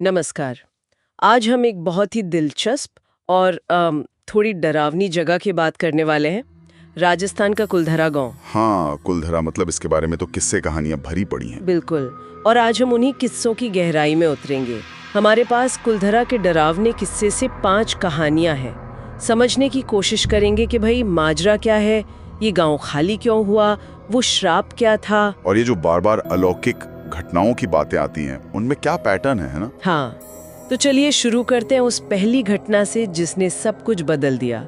नमस्कार। आज हम एक बहुत ही दिलचस्प और थोड़ी डरावनी जगह की बात करने वाले हैं। राजस्थान का कुलधरा गांव। हाँ, कुलधरा मतलब इसके बारे में तो किस्से कहानियां भरी पड़ी हैं। बिल्कुल। और आज हम उन्हीं किस्सों की गहराई में उतरेंगे। हमारे पास कुलधरा के डरावने किस्से से 5 कहानियां हैं। समझने की कोशिश करेंगे कि भाई माजरा क्या है, ये गांव खाली क्यों हुआ, वो श्राप क्या था। और ये जो बार बार अलौकिक घटनाओं की बातें आती हैं, उनमें क्या पैटर्न है ना? हाँ, तो चलिए शुरू करते हैं उस पहली घटना से जिसने सब कुछ बदल दिया।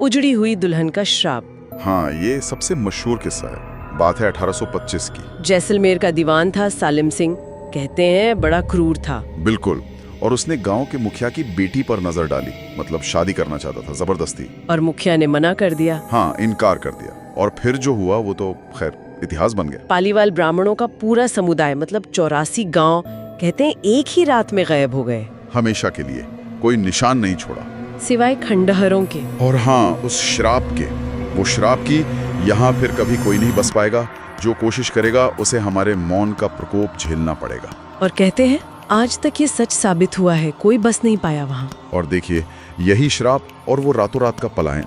उजड़ी हुई दुल्हन का श्राप। हाँ, ये सबसे मशहूर किस्सा है। बात है 1825 की। जैसलमेर का दीवान था सालिम सिंह। कहते हैं बड़ा क्रूर था। बिल्कुल। और उसने गांव के मुखिया की बेटी पर नजर डाली, मतलब शादी करना चाहता था जबरदस्ती। और मुखिया ने मना कर दिया। हाँ, इनकार कर दिया। और फिर जो हुआ वो तो खैर इतिहास बन गया। पालीवाल ब्राह्मणों का पूरा समुदाय, मतलब 84 गांव, कहते हैं एक ही रात में गायब हो गए। हमेशा के लिए कोई निशान नहीं छोड़ा, सिवाय खंडहरों के। और हाँ, उस श्राप के, वो श्राप की यहाँ फिर कभी कोई नहीं बस पाएगा। जो कोशिश करेगा उसे हमारे मौन का प्रकोप झेलना पड़ेगा। और कहते हैं आज तक ये सच साबित हुआ है, कोई बस नहीं पाया वहाँ। और देखिए, यही श्राप और वो रातों रात का पलायन,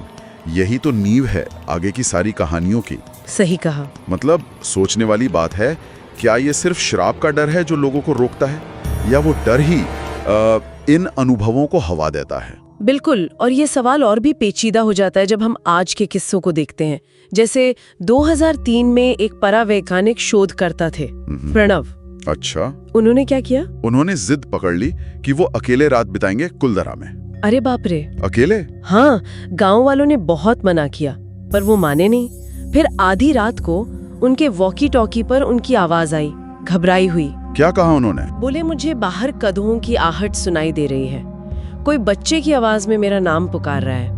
यही तो नींव है आगे की सारी कहानियों की। सही कहा। मतलब सोचने वाली बात है, क्या ये सिर्फ श्राप का डर है जो लोगों को रोकता है, या वो डर ही इन अनुभवों को हवा देता है? बिल्कुल। और ये सवाल और भी पेचीदा हो जाता है जब हम आज के किस्सों को देखते हैं। जैसे 2003 में एक परावैज्ञानिक शोधकर्ता थे, प्रणव। अच्छा, उन्होंने क्या किया? उन्होंने जिद पकड़ ली कि वो अकेले रात बिताएंगे कुलधरा में। अरे बाप रे, अकेले? हाँ, गांव वालों ने बहुत मना किया पर वो माने नहीं। फिर आधी रात को उनके वॉकी टॉकी पर उनकी आवाज आई, घबराई हुई। क्या कहा उन्होंने? बोले मुझे बाहर कदमों की आहट सुनाई दे रही है, कोई बच्चे की आवाज में मेरा नाम पुकार रहा है।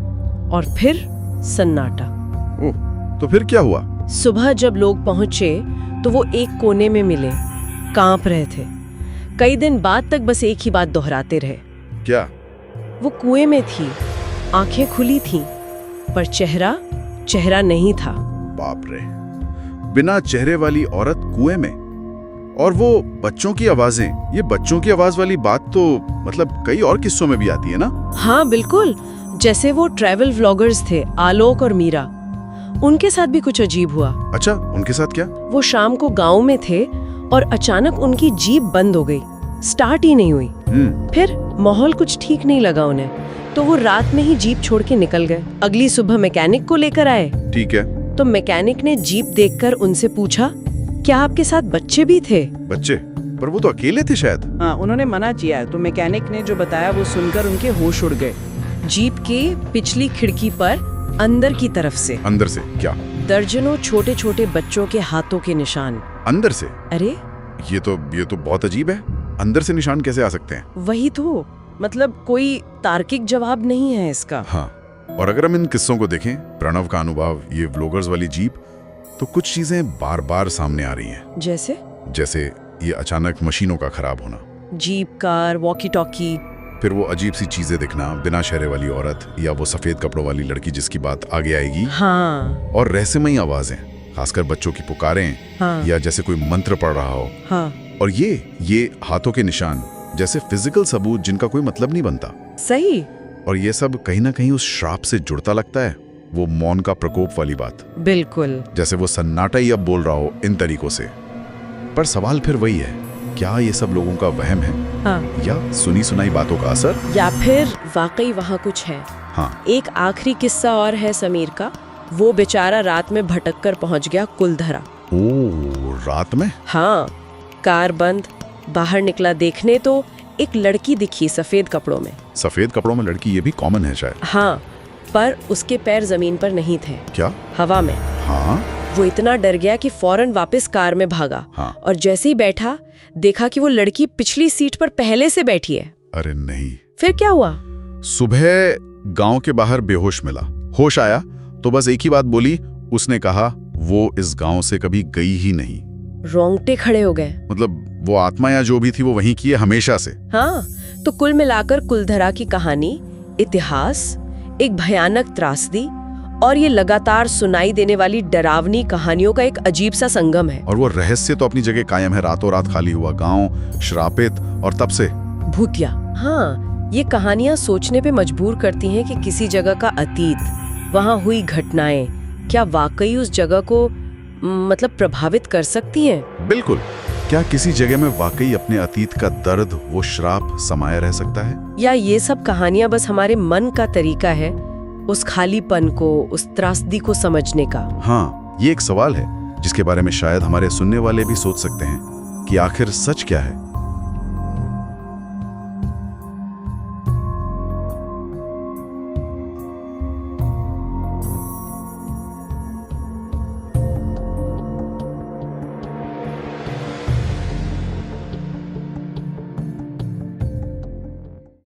और फिर सन्नाटा। ओह, तो फिर क्या हुआ? सुबह जब लोग पहुंचे तो वो एक कोने में मिले, कांप रहे थे। कई दिन बाद तक बस एक ही बात दोहराते रहे। क्या? वो कुएं में थी, आंखें खुली थीं, पर चेहरा नहीं था। बाप रे, बिना चेहरे वाली औरत कुएं में, और वो बच्चों की आवाजें। ये बच्चों की आवाज वाली बात तो मतलब कई और किस्सों में भी आती है ना? हाँ बिल्कुल। जैसे वो ट्रैवल व्लॉगर्स थे, आलोक और मीरा, उनके साथ भी कुछ अजीब हुआ। अच्छा, उनके साथ क्या? वो शाम को गांव में थे और अचानक उनकी जीप बंद हो गई, स्टार्ट ही नहीं हुई। फिर माहौल कुछ ठीक नहीं लगा उन्हें, तो वो रात में ही जीप छोड़ के निकल गए। अगली सुबह मैकेनिक को लेकर आए। ठीक है। तो मैकेनिक ने जीप देखकर उनसे पूछा, क्या आपके साथ बच्चे भी थे? बच्चे? पर वो तो अकेले थे शायद। हाँ, उन्होंने मना किया, तो मैकेनिक ने जो बताया वो सुनकर उनके होश उड़ गए। जीप के पिछली खिड़की पर अंदर की तरफ से। अंदर से क्या? दर्जनों छोटे छोटे बच्चों के हाथों के निशान। अंदर से? अरे ये तो बहुत अजीब है। अंदर से निशान कैसे आ सकते हैं? वही तो, मतलब कोई तार्किक जवाब नहीं है इसका। हाँ, और अगर हम इन किस्सों को देखें, प्रणव का अनुभव, ये व्लॉगर्स वाली जीप, तो कुछ चीजें बार बार सामने आ रही हैं। जैसे ये अचानक मशीनों का खराब होना, जीप, कार, वॉकी टॉकी, फिर वो अजीब सी चीजें दिखना, बिना चेहरे वाली औरत या वो सफेद कपड़ों वाली लड़की जिसकी बात आगे आएगी। हाँ। और रहस्यमयी आवाजें, खासकर बच्चों की पुकारें। हाँ। या जैसे कोई मंत्र पढ़ रहा हो। हाँ। और ये हाथों के निशान, जैसे फिजिकल सबूत जिनका कोई मतलब नहीं बनता। सही। और ये सब कहीं ना कहीं उस श्राप से जुड़ता लगता है, वो मौन का प्रकोप वाली बात। बिल्कुल। जैसे वो सन्नाटा ही अब बोल रहा हो इन तरीकों से। पर सवाल फिर वही है, क्या ये सब लोगों का वहम है? हाँ। या सुनी सुनाई बातों का असर? या फिर वाकई वहाँ कुछ है? हाँ। एक आखिरी किस्सा और है समीर का। वो बेचारा रात में भटक कर पहुँच गया कुलधरा। ओह, रात में? हाँ, कार बंद, बाहर निकला देखने तो एक लड़की दिखी सफेद कपड़ों में। सफेद कपड़ों में लड़की, ये भी कॉमन है शायद। हाँ, पर उसके पैर जमीन पर नहीं थे। क्या? हवा में। हाँ। वो इतना डर गया कि फौरन वापस कार में भागा। हाँ। और जैसे ही बैठा, देखा कि वो लड़की पिछली सीट पर पहले से बैठी है। अरे नहीं। फिर क्या हुआ? सुबह गांव के बाहर बेहोश मिला, होश आया तो बस एक ही बात बोली। उसने कहा वो इस गांव से कभी गई ही नहीं। रोंगटे खड़े हो गए। मतलब वो आत्मा या जो भी थी वो वहीं की है हमेशा से। हाँ, तो कुल मिलाकर कुलधरा की कहानी, इतिहास, एक भयानक त्रासदी और ये लगातार सुनाई देने वाली डरावनी कहानियों का एक अजीब सा संगम है। और वो रहस्य तो अपनी जगह कायम है। रातों रात खाली हुआ गांव, श्रापित, और तब से भूतिया। हाँ, ये कहानियाँ सोचने पे मजबूर करती हैं कि किसी जगह का अतीत, वहाँ हुई घटनाएं क्या वाकई उस जगह को मतलब प्रभावित कर सकती हैं? बिल्कुल। क्या किसी जगह में वाकई अपने अतीत का दर्द, वो श्राप समाया रह सकता है? या ये सब कहानियां बस हमारे मन का तरीका है उस खालीपन को, उस त्रासदी को समझने का? हाँ, ये एक सवाल है जिसके बारे में शायद हमारे सुनने वाले भी सोच सकते हैं कि आखिर सच क्या है।